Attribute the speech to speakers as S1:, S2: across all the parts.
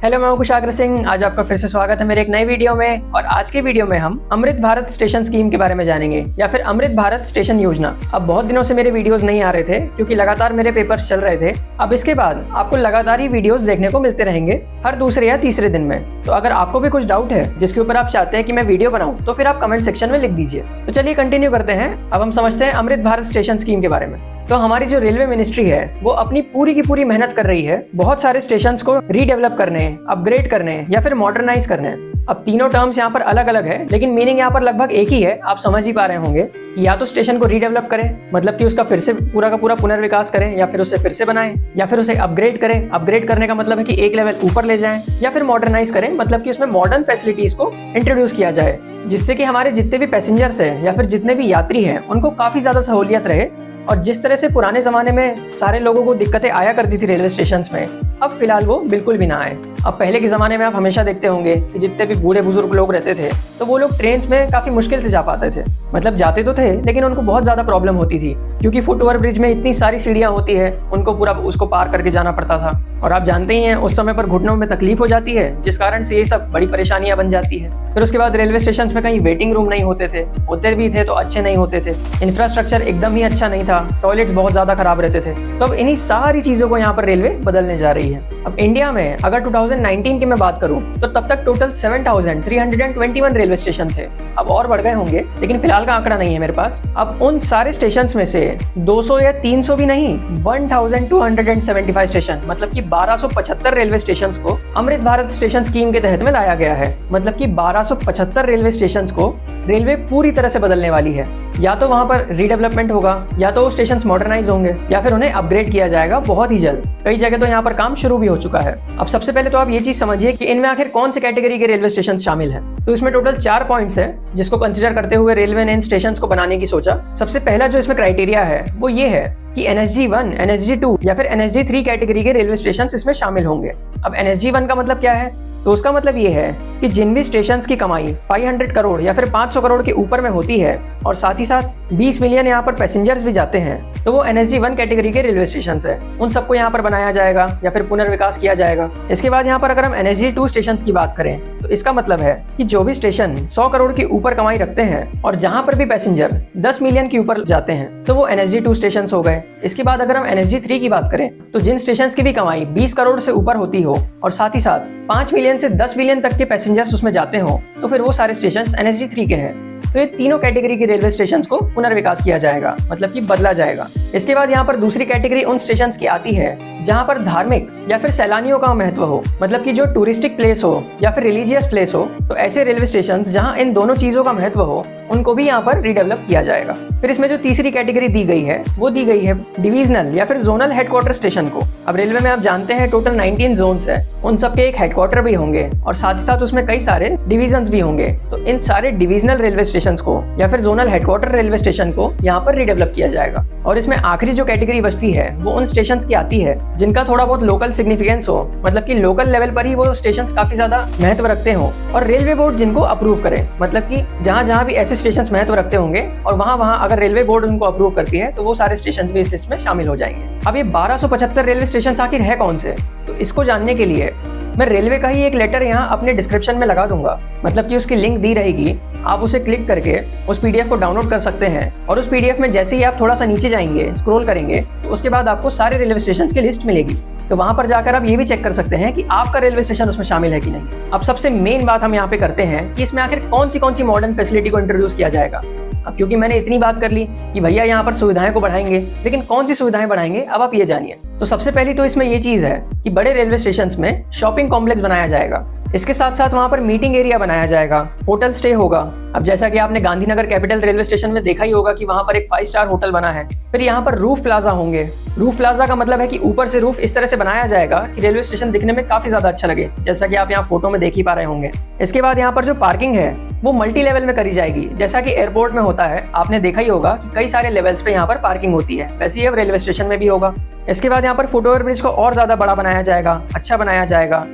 S1: Hello, मैं हूं कुशाग्र सिंह। आज आपका फिर से स्वागत है मेरे एक नई वीडियो में। और आज की वीडियो में हम अमृत भारत स्टेशन स्कीम के बारे में जानेंगे, या फिर अमृत भारत स्टेशन योजना। अब बहुत दिनों से मेरे वीडियोस नहीं आ रहे थे क्योंकि लगातार मेरे पेपर्स चल रहे थे। अब इसके बाद आपको लगातार ही वीडियोस देखने को मिलते रहेंगे हर दूसरे या तीसरे दिन में। तो अगर आपको भी कुछ डाउट है जिसके ऊपर आप चाहते हैं कि मैं वीडियो बनाऊं, तो फिर आप कमेंट सेक्शन में लिख दीजिए। तो चलिए कंटिन्यू करते हैं। अब हम समझते हैं अमृत भारत स्टेशन स्कीम के बारे में। तो हमारी जो रेलवे मिनिस्ट्री है वो अपनी पूरी की पूरी मेहनत कर रही है बहुत सारे स्टेशंस को रीडेवलप करने, अपग्रेड करने या फिर मॉडर्नाइज करने। अब तीनों टर्म्स यहाँ पर अलग अलग है, लेकिन मीनिंग यहाँ पर लगभग एक ही है। आप समझ ही पा रहे होंगे कि या तो स्टेशन को रीडेवलप करें, मतलब कि उसका फिर से पूरा का पूरा पुनर्विकास करें, या फिर उसे फिर से बनाएं, या फिर उसे अपग्रेड करें। अपग्रेड करने का मतलब है कि एक लेवल ऊपर ले जाएं, या फिर मॉडर्नाइज करें, मतलब कि उसमें मॉडर्न फैसिलिटीज को इंट्रोड्यूस किया जाए, जिससे कि हमारे जितने भी पैसेंजर्स हैं या फिर जितने भी यात्री हैं उनको काफी ज्यादा सहूलियत रहे। और जिस तरह से पुराने जमाने में सारे लोगों को दिक्कतें आया करती थी रेलवे स्टेशंस में, अब फिलहाल वो बिल्कुल भी ना आए। अब पहले के ज़माने में आप हमेशा देखते होंगे कि जितने भी बूढ़े बुजुर्ग लोग रहते थे तो वो लोग ट्रेन में काफ़ी मुश्किल से जा पाते थे। मतलब जाते तो थे, लेकिन उनको बहुत ज़्यादा प्रॉब्लम होती थी, क्योंकि फुट ओवर ब्रिज में इतनी सारी सीढ़ियाँ होती है, उनको पूरा उसको पार करके जाना पड़ता था। और आप जानते ही हैं उस समय पर घुटनों में तकलीफ हो जाती है, जिस कारण से ये सब बड़ी परेशानियां बन जाती है। फिर उसके बाद रेलवे स्टेशन में कहीं वेटिंग रूम नहीं होते थे, होते भी थे तो अच्छे नहीं होते थे। इंफ्रास्ट्रक्चर एकदम ही अच्छा नहीं था, टॉयलेट्स बहुत ज़्यादा खराब रहते थे। तो अब इन्हीं सारी चीज़ों को यहाँ पर रेलवे बदलने जा रही है। अब इंडिया में अगर 2019 की मैं बात करूं तो तब तक टोटल 7321 रेलवे स्टेशन थे। अब और बढ़ गए होंगे, लेकिन फिलहाल का आंकड़ा नहीं है मेरे पास। अब उन सारे स्टेशन में से 200 या 300 भी नहीं, 1275 स्टेशन, मतलब कि 1275 रेलवे स्टेशन को अमृत भारत स्टेशन स्कीम के तहत में लाया गया है। मतलब कि 1275 रेलवे स्टेशन को रेलवे पूरी तरह से बदलने वाली है। या तो वहां पर रीडेवलपमेंट होगा, या तो वो स्टेशन मॉडर्नाइज होंगे, या फिर उन्हें अपग्रेड किया जाएगा बहुत ही जल्द। कई जगह तो यहाँ पर काम शुरू भी हो चुका है। अब सबसे पहले तो आप ये चीज समझिए कि इनमें आखिर कौन से कैटेगरी के रेलवे स्टेशन शामिल हैं। तो इसमें टोटल 4 पॉइंट्स है जिसको कंसिडर करते हुए रेलवे ने इन स्टेशन को बनाने की सोचा। सबसे पहला जो इसमें क्राइटेरिया है वो ये है कि NSG1, NSG2 या फिर NSG3 कैटेगरी के रेलवे स्टेशन इसमें शामिल होंगे। अब NSG1 का मतलब क्या है? तो उसका मतलब ये है कि जिन भी स्टेशंस की कमाई 500 करोड़ या फिर 500 करोड़ के ऊपर में होती है, और साथ ही साथ 20 मिलियन यहाँ पर पैसेंजर्स भी जाते हैं, तो वो NSG1 कैटेगरी के रेलवे स्टेशंस है। उन सबको यहाँ पर बनाया जाएगा या फिर पुनर्विकास किया जाएगा। इसके बाद यहाँ पर अगर हम NSG2 स्टेशंस की बात करें तो इसका मतलब है कि जो भी स्टेशन 100 करोड़ के ऊपर कमाई रखते हैं और जहाँ पर भी पैसेंजर 10 मिलियन के ऊपर जाते हैं, तो वो NSG2 स्टेशंस हो गए। इसके बाद अगर हम NSG3 की बात करें तो जिन स्टेशंस की भी कमाई 20 करोड़ से ऊपर होती हो और साथ ही साथ 5 मिलियन से 10 मिलियन तक के पैसेंजर्स उसमें जाते हो, तो फिर वो सारे स्टेशंस NSG3 के हैं। तो ये तीनों कैटेगरी के रेलवे स्टेशंस को पुनर्विकास किया जाएगा, मतलब कि बदला जाएगा। इसके बाद यहाँ पर दूसरी कैटेगरी उन स्टेशंस की आती है जहाँ पर धार्मिक या फिर सैलानियों का महत्व हो, मतलब कि जो टूरिस्टिक प्लेस हो या फिर रिलीजियस प्लेस हो। तो ऐसे रेलवे स्टेशंस जहाँ इन दोनों चीजों का महत्व हो, उनको भी यहाँ पर रीडेवलप किया जाएगा। फिर इसमें जो तीसरी कैटेगरी दी गई है वो दी गई है डिविजनल या फिर जोनल हेडक्वार्टर स्टेशन को। अब रेलवे में आप जानते हैं टोटल 19 जोन्स है, उन सबके एक हेडक्वार्टर भी होंगे और साथ ही साथ उसमें कई सारे डिविजन्स भी होंगे। तो इन सारे डिविजनल रेलवे स्टेशन को या फिर जोनल हेडक्वार्टर रेलवे स्टेशन को यहाँ पर रीडेवलप किया जाएगा। और इसमें आखिरी जो कैटेगरी बचती है वो उन स्टेशन की आती है जिनका थोड़ा बहुत लोकल सिग्निफिकेंस हो, मतलब कि लोकल लेवल पर ही वो स्टेशन काफी ज्यादा महत्व रखते हो, और रेलवे बोर्ड जिनको अप्रूव करे। मतलब कि जहाँ जहाँ भी ऐसे स्टेशन महत्व रखते होंगे और वहाँ अगर रेलवे बोर्ड उनको अप्रूव करती है, तो वो सारे स्टेशन भी इस लिस्ट में शामिल हो जाएंगे। अब ये 1275 रेलवे स्टेशन आखिर है कौन से? तो इसको जानने के लिए मैं रेलवे का ही एक लेटर यहाँ अपने डिस्क्रिप्शन में लगा दूंगा, मतलब कि उसकी लिंक दी रहेगी। आप उसे क्लिक करके उस PDF को डाउनलोड कर सकते हैं, और उस PDF में जैसे ही आप थोड़ा सा नीचे जाएंगे, स्क्रॉल करेंगे, तो उसके बाद आपको सारे रेलवे स्टेशन की लिस्ट मिलेगी। तो वहां पर जाकर आप ये भी चेक कर सकते हैं कि आपका रेलवे स्टेशन उसमें शामिल है कि नहीं। अब सबसे मेन बात हम यहाँ पे करते हैं कि इसमें आखिर कौन सी मॉडर्न फैसिलिटी को इंट्रोड्यूस किया जाएगा। अब क्योंकि मैंने इतनी बात कर ली कि भैया यहाँ पर सुविधाएं को बढ़ाएंगे, लेकिन कौन सी सुविधाएं बढ़ाएंगे अब आप ये जानिए। तो सबसे पहली तो इसमें ये चीज है कि बड़े रेलवे स्टेशन में शॉपिंग कॉम्प्लेक्स बनाया जाएगा। इसके साथ साथ वहां पर मीटिंग एरिया बनाया जाएगा, होटल स्टे होगा। अब जैसा कि आपने गांधीनगर कैपिटल रेलवे स्टेशन में देखा ही होगा कि वहां पर एक 5 स्टार होटल बना है। फिर यहाँ पर रूफ प्लाजा होंगे। रूफ प्लाजा का मतलब है कि ऊपर से रूफ इस तरह से बनाया जाएगा कि रेलवे स्टेशन दिखने में काफी ज्यादा अच्छा लगे, जैसा कि आप यहाँ फोटो में देख ही पा रहे होंगे। इसके बाद यहाँ पर जो पार्किंग है वो मल्टी लेवल में करी जाएगी, जैसा कि एयरपोर्ट में होता है। आपने देखा ही होगा कि कई सारे लेवल्स पे यहाँ पर पार्किंग होती है, वैसे ही अब रेलवे स्टेशन में भी होगा। इसके बाद यहाँ पर फुट ओवर ब्रिज को और ज्यादा बड़ा बनाया जाएगा, अच्छा बनाया जाएगा।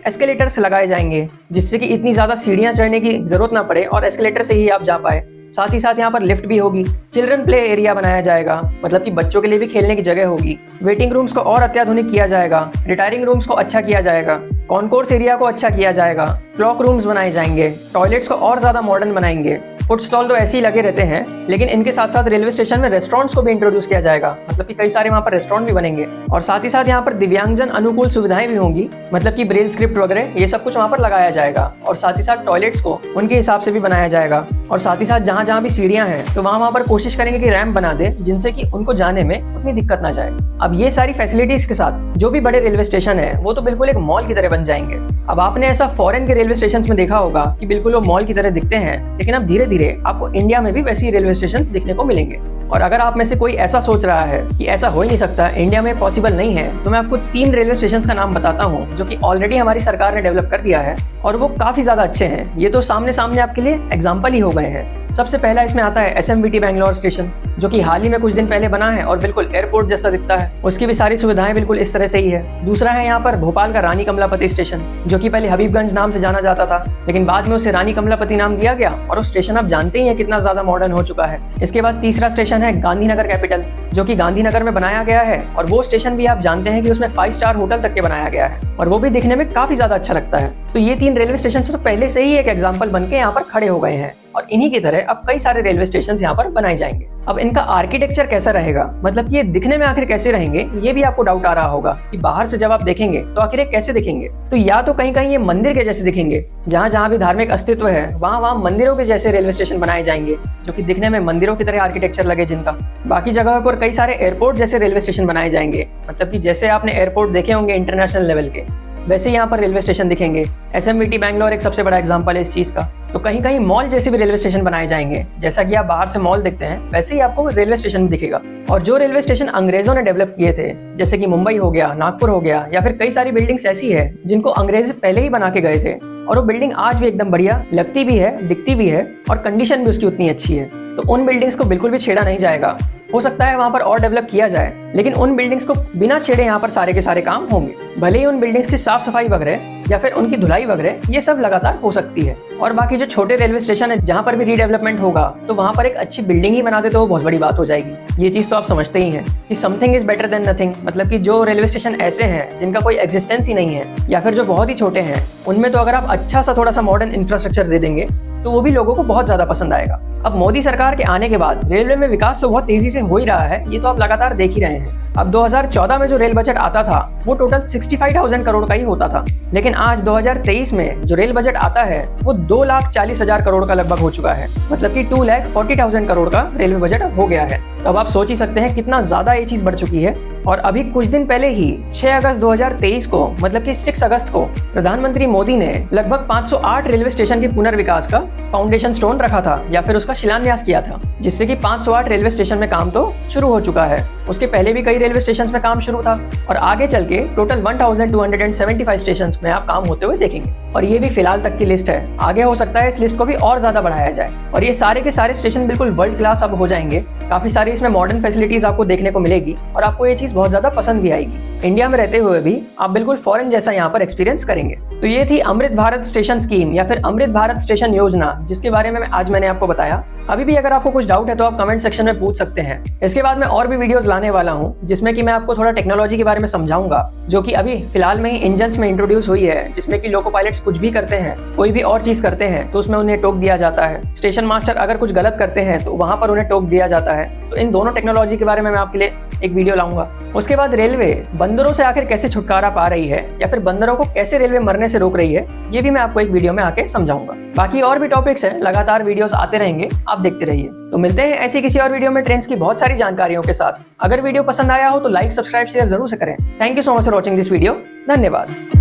S1: एस्केलेटर्स लगाए जाएंगे जिससे कि इतनी ज्यादा सीढ़ियां चढ़ने की जरूरत ना पड़े और एस्केलेटर से ही आप जा पाए। साथ ही साथ यहाँ पर लिफ्ट भी होगी। चिल्ड्रन प्ले एरिया बनाया जाएगा, मतलब कि बच्चों के लिए भी खेलने की जगह होगी। वेटिंग रूम्स को और अत्याधुनिक किया जाएगा, रिटायरिंग रूम्स को अच्छा किया जाएगा। कॉन्कोर्स एरिया को अच्छा किया जाएगा, क्लॉक रूम्स बनाए जाएंगे, टॉयलेट्स को और ज्यादा मॉडर्न बनाएंगे। फूड स्टॉल तो ऐसे ही लगे रहते हैं, लेकिन इनके साथ साथ रेलवे स्टेशन में रेस्टोरेंट्स को भी इंट्रोड्यूस किया जाएगा, मतलब कि कई सारे वहाँ पर रेस्टोरेंट भी बनेंगे। और साथ ही साथ यहाँ पर दिव्यांगजन अनुकूल सुविधाएं भी होंगी, मतलब कि ब्रेल स्क्रिप्ट वगैरह ये सब कुछ वहाँ पर लगाया जाएगा। और साथ ही साथ टॉयलेट्स को उनके हिसाब से भी बनाया जाएगा। और साथ ही साथ जहाँ जहाँ भी सीढ़ियाँ हैं तो वहाँ पर कोशिश करेंगे कि रैंप बना दे, जिनसे कि उनको जाने में उतनी दिक्कत ना जाए। अब ये सारी फैसिलिटीज के साथ जो भी बड़े रेलवे स्टेशन है वो तो बिल्कुल एक मॉल की तरह बन जाएंगे। अब आपने ऐसा फॉरेन के रेलवे स्टेशन में देखा होगा कि बिल्कुल वो मॉल की तरह दिखते हैं, लेकिन अब धीरे धीरे आपको इंडिया में भी वैसी रेलवे स्टेशन दिखने को मिलेंगे। और अगर आप में से कोई ऐसा सोच रहा है कि ऐसा हो ही नहीं सकता, इंडिया में पॉसिबल नहीं है, तो मैं आपको 3 रेलवे स्टेशन का नाम बताता हूँ जो कि ऑलरेडी हमारी सरकार ने डेवलप कर दिया है और वो काफी ज्यादा अच्छे हैं। ये तो सामने सामने आपके लिए एग्जाम्पल ही हो गए हैं। सबसे पहला इसमें आता है SMBT बैंगलोर स्टेशन, जो कि हाल ही में कुछ दिन पहले बना है और बिल्कुल एयरपोर्ट जैसा दिखता है। उसकी भी सारी सुविधाएं बिल्कुल इस तरह से ही है। दूसरा है यहाँ पर भोपाल का रानी कमलापति स्टेशन, जो कि पहले हबीबगंज नाम से जाना जाता था, लेकिन बाद में उसे रानी कमलापति नाम दिया गया और उस स्टेशन आप जानते ही हैं कितना ज्यादा मॉडर्न हो चुका है। इसके बाद तीसरा स्टेशन है गांधीनगर कैपिटल, जो कि गांधीनगर में बनाया गया है और वो स्टेशन भी आप जानते हैं कि उसमें 5 स्टार होटल तक के बनाया गया है और वो भी दिखने में काफी ज्यादा अच्छा लगता है। तो ये 3 रेलवे स्टेशन तो पहले से ही एक एग्जाम्पल बनके यहाँ पर खड़े हो गए हैं और इन्हीं की तरह अब कई सारे रेलवे स्टेशन यहाँ पर बनाए जाएंगे। अब इनका आर्किटेक्चर कैसा रहेगा, मतलब ये दिखने में आखिर कैसे रहेंगे, ये भी आपको डाउट आ रहा होगा कि बाहर से जब आप देखेंगे तो आखिर ये कैसे दिखेंगे। तो या तो कहीं कहीं ये मंदिर के जैसे दिखेंगे, जहाँ जहाँ भी धार्मिक अस्तित्व है वहाँ मंदिरों के जैसे रेलवे स्टेशन बनाए जाएंगे, जो कि दिखने में मंदिरों की तरह आर्किटेक्चर लगे जिनका। बाकी जगहों पर कई सारे एयरपोर्ट जैसे रेलवे स्टेशन बनाए जाएंगे, मतलब कि जैसे आपने एयरपोर्ट देखे होंगे इंटरनेशनल लेवल के, वैसे यहाँ पर रेलवे स्टेशन दिखेंगे। SMBT बैंगलोर एक सबसे बड़ा एग्जांपल है इस चीज का। तो कहीं कहीं मॉल जैसे भी रेलवे स्टेशन बनाए जाएंगे, जैसा कि आप बाहर से मॉल देखते हैं वैसे ही आपको रेलवे स्टेशन दिखेगा। और जो रेलवे स्टेशन अंग्रेजों ने डेवलप किए थे, जैसे कि मुंबई हो गया, नागपुर हो गया, या फिर कई सारी बिल्डिंग्स ऐसी है जिनको अंग्रेज पहले ही बना के गए थे और वो बिल्डिंग आज भी एकदम बढ़िया लगती भी है, दिखती भी है और कंडीशन भी उसकी उतनी अच्छी है। तो उन बिल्डिंग्स को बिल्कुल भी छेड़ा नहीं जाएगा। हो सकता है वहां पर और डेवलप किया जाए, लेकिन उन बिल्डिंग्स को बिना छेड़े यहाँ पर सारे के सारे काम होंगे। भले ही उन बिल्डिंग्स की साफ सफाई वगैरह या फिर उनकी धुलाई वगैरह ये सब लगातार हो सकती है। और बाकी जो छोटे रेलवे स्टेशन है जहाँ पर भी रीडेवलपमेंट होगा, तो वहाँ पर एक अच्छी बिल्डिंग ही बना दे तो वो बहुत बड़ी बात हो जाएगी। ये चीज तो आप समझते ही हैं कि something is better than nothing, मतलब कि जो रेलवे स्टेशन ऐसे हैं जिनका कोई एग्जिस्टेंस ही नहीं है या फिर जो बहुत ही छोटे हैं, उनमें तो अगर आप अच्छा सा थोड़ा सा मॉडर्न इंफ्रास्ट्रक्चर दे देंगे तो वो भी लोगों को बहुत ज्यादा पसंद आएगा। अब मोदी सरकार के आने के बाद रेलवे में विकास तो बहुत तेजी से हो ही रहा है, ये तो आप लगातार देख ही रहे हैं। अब 2014 में जो रेल बजट आता था वो टोटल 65,000 करोड़ का ही होता था, लेकिन आज 2023 में जो रेल बजट आता है वो 2,40,000 करोड़ का लगभग हो चुका है, मतलब कि 2,40,000 करोड़ का रेलवे बजट अब हो गया है। तो अब आप सोच ही सकते हैं कितना ज्यादा ये चीज बढ़ चुकी है। और अभी कुछ दिन पहले ही 6 अगस्त 2023 को, मतलब कि 6 अगस्त को प्रधानमंत्री मोदी ने लगभग 508 रेलवे स्टेशन के पुनर्विकास का फाउंडेशन स्टोन रखा था या फिर उसका शिलान्यास किया था, जिससे कि 508 रेलवे स्टेशन में काम तो शुरू हो चुका है। उसके पहले भी कई रेलवे स्टेशन में काम शुरू था और आगे चल के टोटल 1275 स्टेशन में आप काम होते हुए देखेंगे। और ये भी फिलहाल तक की लिस्ट है, आगे हो सकता है इस लिस्ट को भी और ज्यादा बढ़ाया जाए और ये सारे के सारे स्टेशन बिल्कुल वर्ल्ड क्लास अब हो जाएंगे। काफी सारी इसमें मॉडर्न फैसिलिटीज आपको देखने को मिलेगी और आपको ये चीज बहुत ज्यादा पसंद भी आएगी। इंडिया में रहते हुए भी आप बिल्कुल फॉरेन जैसा यहाँ पर एक्सपीरियंस करेंगे। तो ये थी अमृत भारत स्टेशन स्कीम या फिर अमृत भारत स्टेशन योजना, जिसके बारे में आज मैंने आपको बताया। अभी भी अगर आपको कुछ डाउट है तो आप कमेंट सेक्शन में पूछ सकते हैं। इसके बाद मैं और भी वीडियोस लाने वाला हूं जिसमें कि मैं आपको थोड़ा टेक्नोलॉजी के बारे में समझाऊंगा, जो कि अभी फिलहाल में ही इंजन्स में इंट्रोड्यूस हुई है, जिसमें कि लोको पायलट्स कुछ भी करते हैं, कोई भी और चीज करते हैं तो उसमें उन्हें टोक दिया जाता है। स्टेशन मास्टर अगर कुछ गलत करते हैं तो वहां पर उन्हें टोक दिया जाता है। तो इन दोनों टेक्नोलॉजी के बारे में मैं आपके लिए एक वीडियो लाऊंगा। उसके बाद रेलवे बंदरों से आखिर कैसे छुटकारा पा रही है या फिर बंदरों को कैसे रेलवे मरने से रोक रही है, ये भी मैं आपको एक वीडियो में आके समझाऊंगा। बाकी और भी टॉपिक्स हैं, लगातार वीडियोस आते रहेंगे, आप देखते रहिए। तो मिलते हैं ऐसी किसी और वीडियो में ट्रेंड्स की बहुत सारी जानकारियों के साथ। अगर वीडियो पसंद आया हो तो लाइक, सब्सक्राइब, शेयर जरूर से करें। Thank you so much for watching this video. धन्यवाद।